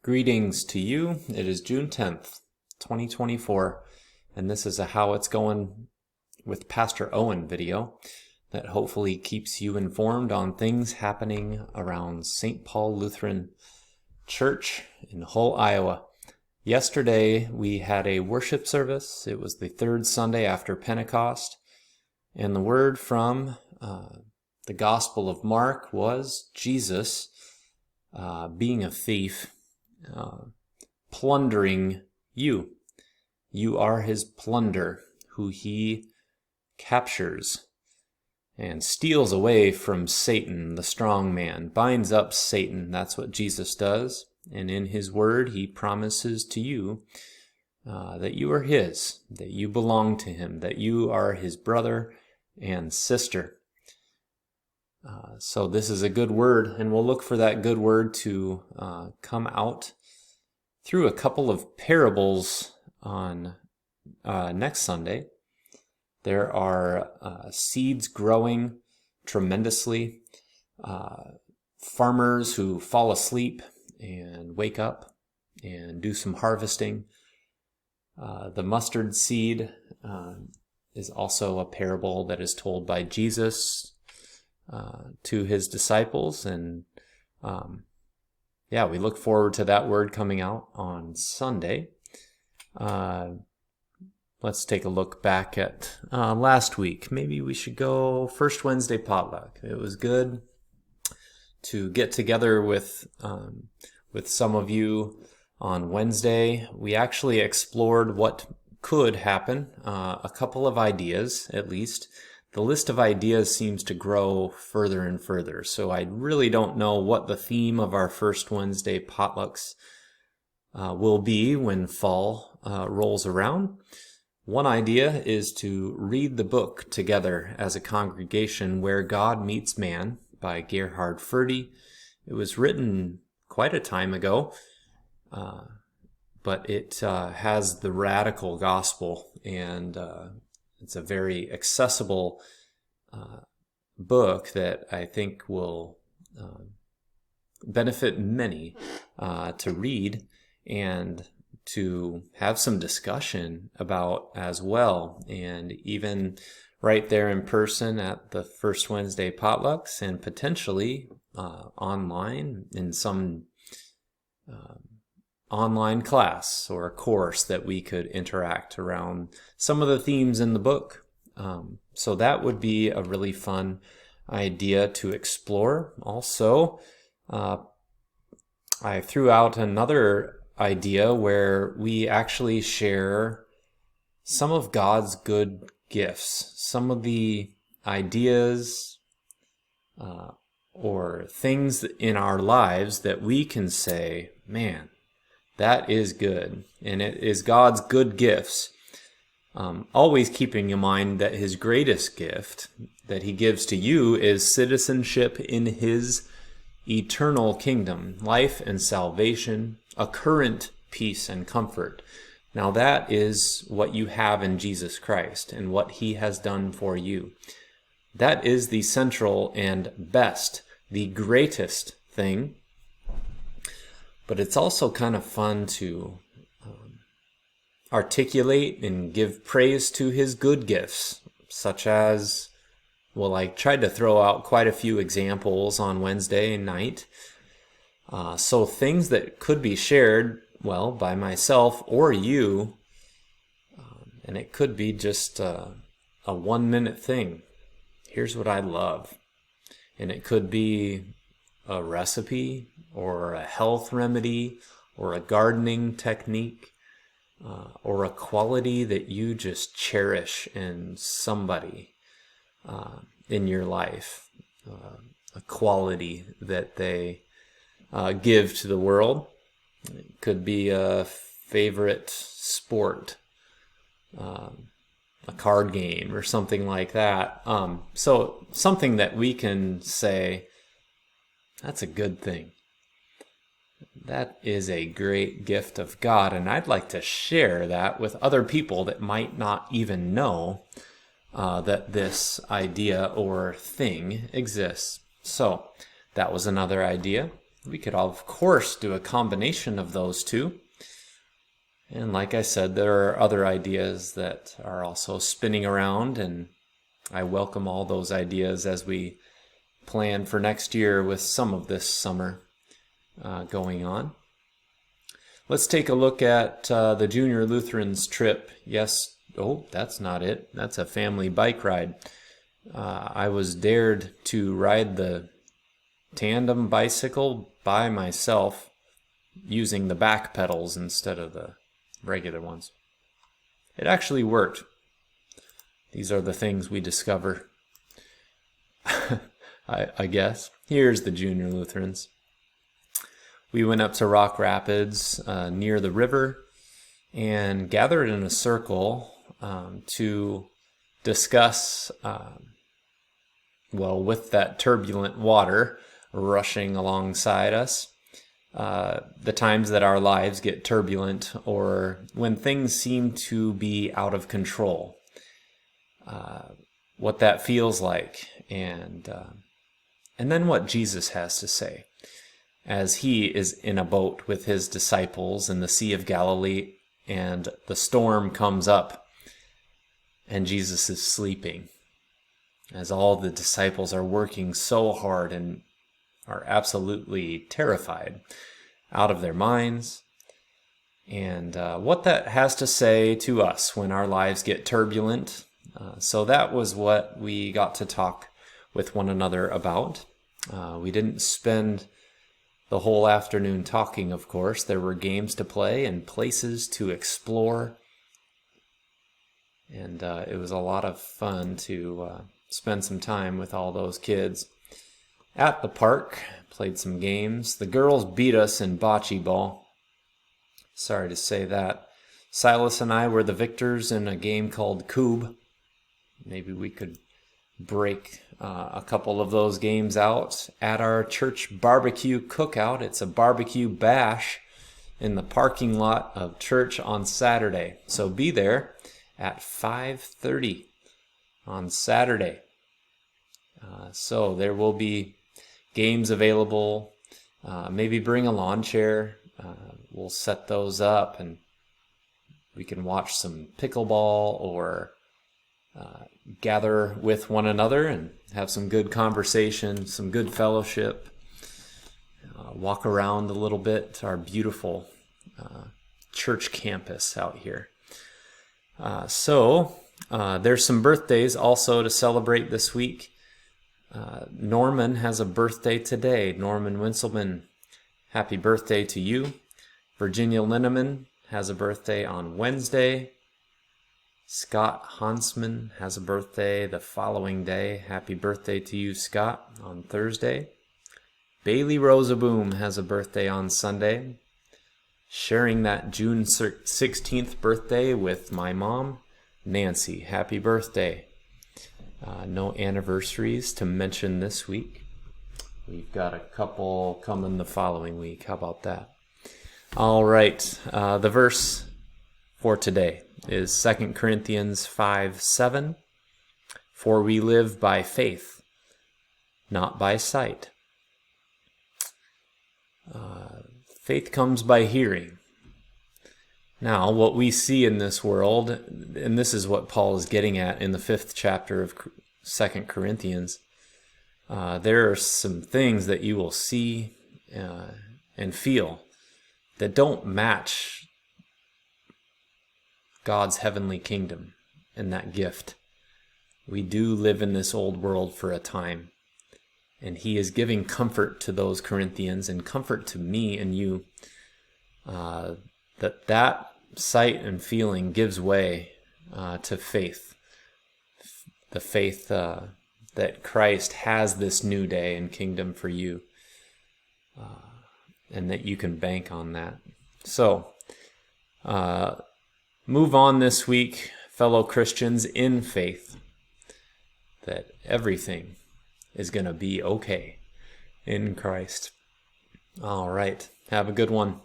Greetings to you. It is June 10th, 2024, and this is a How It's Going with Pastor Owen video that hopefully keeps you informed on things happening around St. Paul Lutheran Church in Hull, Iowa. Yesterday we had a worship service. It was the third Sunday after Pentecost, and the word from the Gospel of Mark was Jesus being a thief, plundering you. You are his plunder, who he captures and steals away from Satan, the strong man, binds up Satan. That's what Jesus does. And in his word, he promises to you that you are his, that you belong to him, that you are his brother and sister. So this is a good word, and we'll look for that good word to come out through a couple of parables on next Sunday. There are seeds growing tremendously, farmers who fall asleep and wake up and do some harvesting. The mustard seed is also a parable that is told by Jesus to his disciples, and we look forward to that word coming out on Sunday. Let's take a look back at last week. Maybe we should go first Wednesday potluck. It was good to get together with some of you on Wednesday. We actually explored what could happen, a couple of ideas at least. The list of ideas seems to grow further and further, so I really don't know what the theme of our first Wednesday potlucks will be when fall rolls around. One idea is to read the book together as a congregation, Where God Meets Man by Gerhard Forde. It was written quite a time ago, but it has the radical gospel, and it's a very accessible book that I think will benefit many to read and to have some discussion about as well, and even right there in person at the first Wednesday potlucks, and potentially online in some online class or a course that we could interact around some of the themes in the book. So that would be a really fun idea to explore. Also, I threw out another idea where we actually share some of God's good gifts, some of the ideas or things in our lives that we can say, man, that is good, and it is God's good gifts. Always keeping in mind that his greatest gift that he gives to you is citizenship in his eternal kingdom, life and salvation, a current peace and comfort. Now that is what you have in Jesus Christ and what he has done for you. That is the central and best, the greatest thing. But it's also kind of fun to articulate and give praise to his good gifts, such as, well, I tried to throw out quite a few examples on Wednesday night. So things that could be shared, well, by myself or you, and it could be just a 1-minute thing. Here's what I love. And it could be a recipe or a health remedy or a gardening technique or a quality that you just cherish in somebody in your life, a quality that they give to the world. It could be a favorite sport, a card game or something like that. So something that we can say, that's a good thing. That is a great gift of God, and I'd like to share that with other people that might not even know that this idea or thing exists. So that was another idea. We could, of course, do a combination of those two. And like I said, there are other ideas that are also spinning around, and I welcome all those ideas as we plan for next year with some of this summer going on. Let's take a look at the Junior Lutherans trip. Yes, oh, that's not it. That's a family bike ride. I was dared to ride the tandem bicycle by myself using the back pedals instead of the regular ones. It actually worked. These are the things we discover, I guess. Here's the Junior Lutherans. We went up to Rock Rapids near the river and gathered in a circle to discuss, with that turbulent water rushing alongside us, the times that our lives get turbulent or when things seem to be out of control, what that feels like, and then what Jesus has to say as he is in a boat with his disciples in the Sea of Galilee, and the storm comes up and Jesus is sleeping, as all the disciples are working so hard and are absolutely terrified out of their minds, and what that has to say to us when our lives get turbulent. So that was what we got to talk with one another about. We didn't spend the whole afternoon talking, of course. There were games to play and places to explore, and it was a lot of fun to spend some time with all those kids at the park. Played some games. The girls beat us in bocce ball. Sorry to say that. Silas and I were the victors in a game called Coob. Maybe we could break a couple of those games out at our church barbecue cookout. It's a barbecue bash in the parking lot of church on Saturday. So be there at 5:30 on Saturday. So there will be games available. Maybe bring a lawn chair. We'll set those up and we can watch some pickleball or gather with one another and have some good conversation, some good fellowship, walk around a little bit, our beautiful church campus out here. So there's some birthdays also to celebrate this week. Norman has a birthday today. Norman Winselman, happy birthday to you. Virginia Linneman has a birthday on Wednesday. Scott Hansman has a birthday the following day. Happy birthday to you, Scott, on Thursday. Bailey Rosaboom has a birthday on Sunday. Sharing that June 16th birthday with my mom, Nancy. Happy birthday. No anniversaries to mention this week. We've got a couple coming the following week. How about that? All right. The verse for today is 2 Corinthians 5:7. For we live by faith, not by sight. Faith comes by hearing. Now, what we see in this world, and this is what Paul is getting at in the 5th chapter of 2 Corinthians, there are some things that you will see and feel that don't match God's heavenly kingdom and that gift. We do live in this old world for a time, and he is giving comfort to those Corinthians and comfort to me and you, that sight and feeling gives way to faith, the faith that Christ has this new day and kingdom for you, and that you can bank on that. So, move on this week, fellow Christians, in faith that everything is going to be okay in Christ. All right. Have a good one.